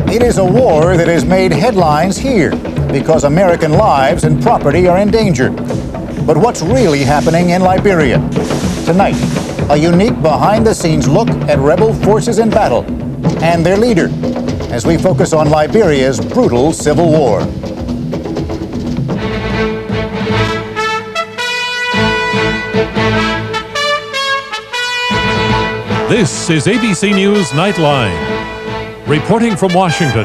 It is a war that has made headlines here because American lives and property are in danger. But what's really happening in Liberia? Tonight, a unique behind-the-scenes look at rebel forces in battle and their leader as we focus on Liberia's brutal civil war. This is ABC News Nightline. Reporting from Washington,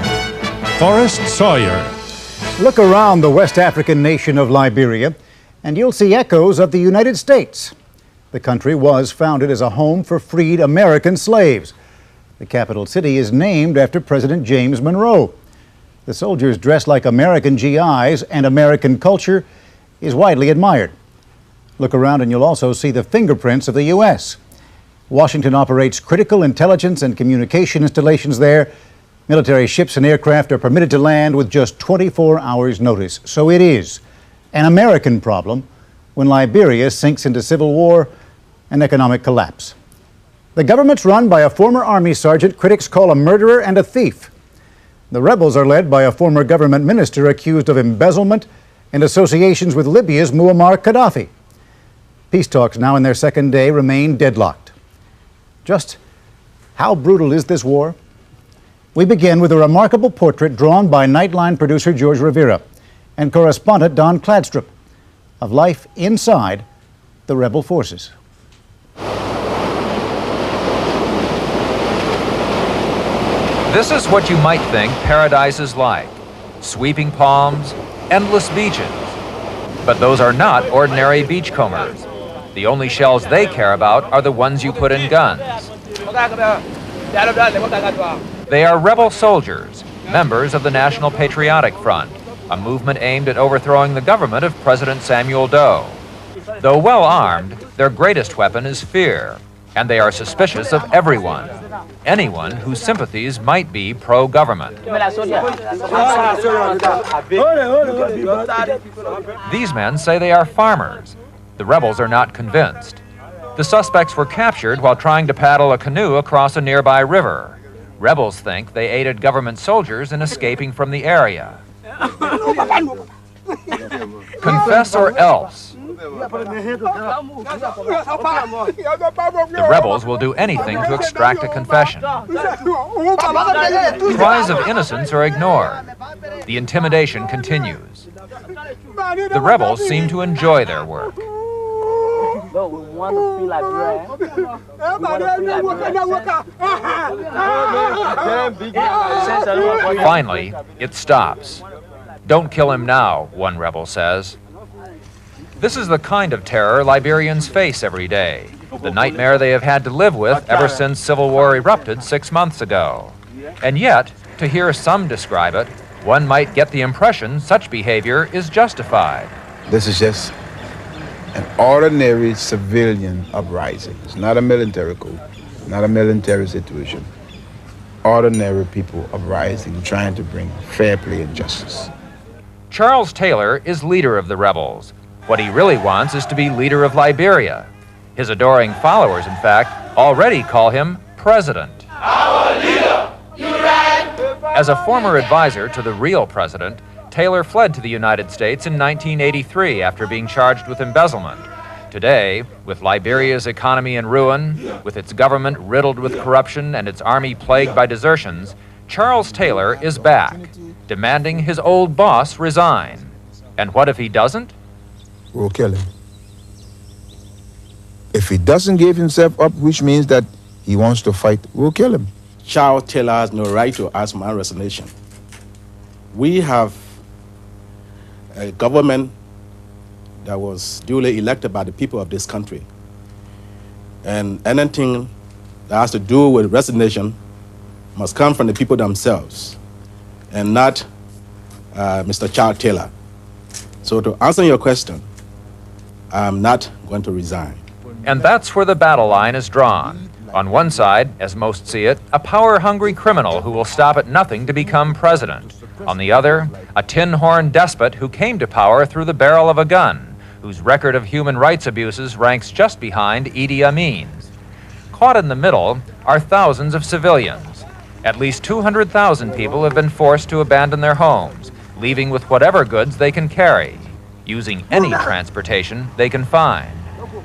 Forrest Sawyer. Look around the West African nation of Liberia, and you'll see echoes of the United States. The country was founded as a home for freed American slaves. The capital city is named after President James Monroe. The soldiers dress like American GIs, and American culture is widely admired. Look around and you'll also see the fingerprints of the U.S. Washington operates critical intelligence and communication installations there. Military ships and aircraft are permitted to land with just 24 hours' notice. So it is an American problem when Liberia sinks into civil war and economic collapse. The government's run by a former Army sergeant critics call a murderer and a thief. The rebels are led by a former government minister accused of embezzlement and associations with Libya's Muammar Gaddafi. Peace talks now in their second day remain deadlocked. Just how brutal is this war? We begin with a remarkable portrait drawn by Nightline producer George Rivera and correspondent Don Kladstrup of life inside the rebel forces. This is what you might think paradise is like. Sweeping palms, endless beaches. But those are not ordinary beachcombers. The only shells they care about are the ones you put in guns. They are rebel soldiers, members of the National Patriotic Front, a movement aimed at overthrowing the government of President Samuel Doe. Though well armed, their greatest weapon is fear, and they are suspicious of everyone, anyone whose sympathies might be pro-government. These men say they are farmers. The rebels are not convinced. The suspects were captured while trying to paddle a canoe across a nearby river. Rebels think they aided government soldiers in escaping from the area. Confess or else. The rebels will do anything to extract a confession. Cries of innocence are ignored. The intimidation continues. The rebels seem to enjoy their work. Finally, it stops. Don't kill him now, one rebel says. This is the kind of terror Liberians face every day, the nightmare they have had to live with ever since civil war erupted 6 months ago. And yet, to hear some describe it, one might get the impression such behavior is justified. This is just an ordinary civilian uprising. It's not a military coup, not a military situation. Ordinary people uprising, trying to bring fair play and justice. Charles Taylor is leader of the rebels. What he really wants is to be leader of Liberia. His adoring followers, in fact, already call him president. Our leader, you right. As a former advisor to the real president, Taylor fled to the United States in 1983 after being charged with embezzlement. Today, with Liberia's economy in ruin, with its government riddled with corruption and its army plagued by desertions, Charles Taylor is back, demanding his old boss resign. And what if he doesn't? We'll kill him. If he doesn't give himself up, which means that he wants to fight, we'll kill him. Charles Taylor has no right to ask my resignation. We have a government that was duly elected by the people of this country. And anything that has to do with resignation must come from the people themselves and not Mr. Charles Taylor. So to answer your question, I'm not going to resign. And that's where the battle line is drawn. On one side, as most see it, a power-hungry criminal who will stop at nothing to become president. On the other, a tin-horn despot who came to power through the barrel of a gun, whose record of human rights abuses ranks just behind Idi Amin's. Caught in the middle are thousands of civilians. At least 200,000 people have been forced to abandon their homes, leaving with whatever goods they can carry, using any transportation they can find.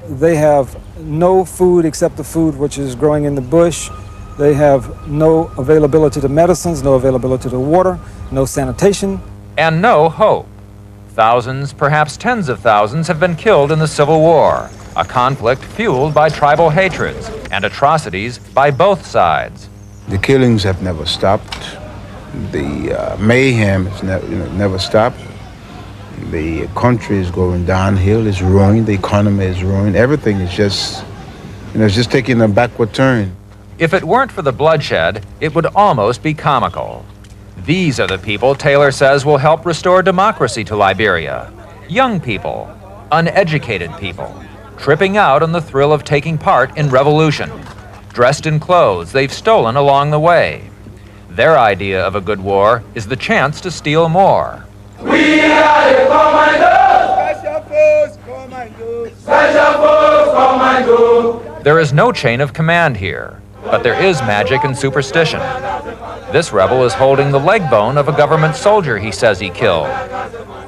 They have no food except the food which is growing in the bush. They have no availability to medicines, no availability to water, no sanitation. And no hope. Thousands, perhaps tens of thousands, have been killed in the Civil War, a conflict fueled by tribal hatreds and atrocities by both sides. The killings have never stopped. The mayhem has never stopped. The country is going downhill, it's ruined, the economy is ruined, everything is just, it's just taking a backward turn. If it weren't for the bloodshed, it would almost be comical. These are the people Taylor says will help restore democracy to Liberia. Young people, uneducated people, tripping out on the thrill of taking part in revolution, dressed in clothes they've stolen along the way. Their idea of a good war is the chance to steal more. We are the commandos! Special force commandos! Special force commandos! There is no chain of command here, but there is magic and superstition. This rebel is holding the leg bone of a government soldier he says he killed.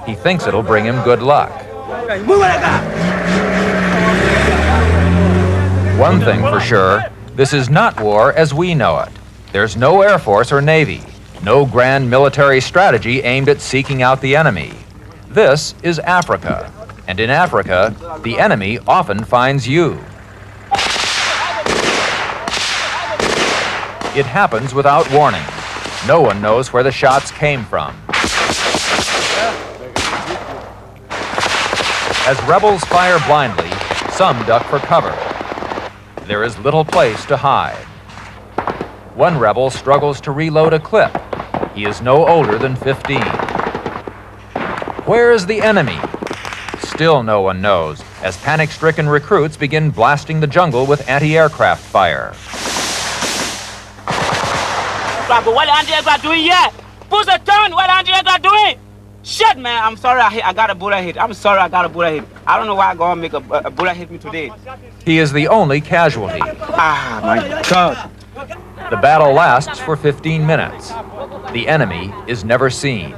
He thinks it'll bring him good luck. One thing for sure, this is not war as we know it. There's no Air Force or Navy. No grand military strategy aimed at seeking out the enemy. This is Africa, and in Africa, the enemy often finds you. It happens without warning. No one knows where the shots came from. As rebels fire blindly, some duck for cover. There is little place to hide. One rebel struggles to reload a clip. He is no older than 15. Where is the enemy? Still no one knows, as panic-stricken recruits begin blasting the jungle with anti-aircraft fire. What anti-aircraft doing here? Push a turn, what anti-aircraft doing? Shit, man, I'm sorry I got a bullet hit. I'm sorry I got a bullet hit. I don't know why I'm gonna make a bullet hit me today. He is the only casualty. Ah, my God. The battle lasts for 15 minutes. The enemy is never seen.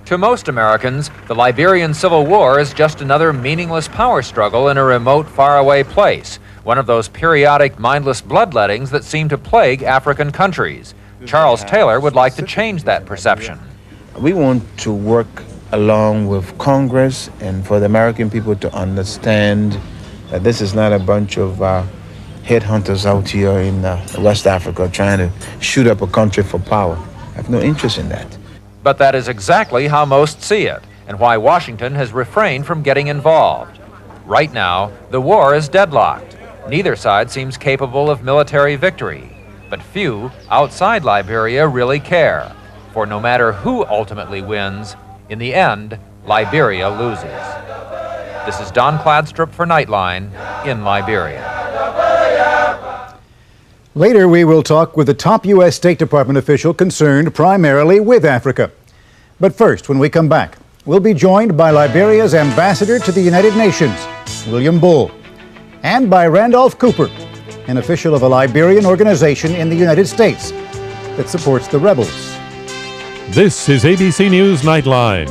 To most Americans, the Liberian Civil War is just another meaningless power struggle in a remote, faraway place, one of those periodic, mindless bloodlettings that seem to plague African countries. Charles Taylor would like to change that perception. We want to work along with Congress and for the American people to understand that this is not a bunch of headhunters out here in West Africa trying to shoot up a country for power. I have no interest in that. But that is exactly how most see it, and why Washington has refrained from getting involved. Right now, the war is deadlocked. Neither side seems capable of military victory, but few outside Liberia really care. For no matter who ultimately wins, in the end, Liberia loses. This is Don Cladstrup for Nightline in Liberia. Later, we will talk with the top U.S. State Department official concerned primarily with Africa. But first, when we come back, we'll be joined by Liberia's ambassador to the United Nations, William Bull, and by Randolph Cooper, an official of a Liberian organization in the United States that supports the rebels. This is ABC News Nightline.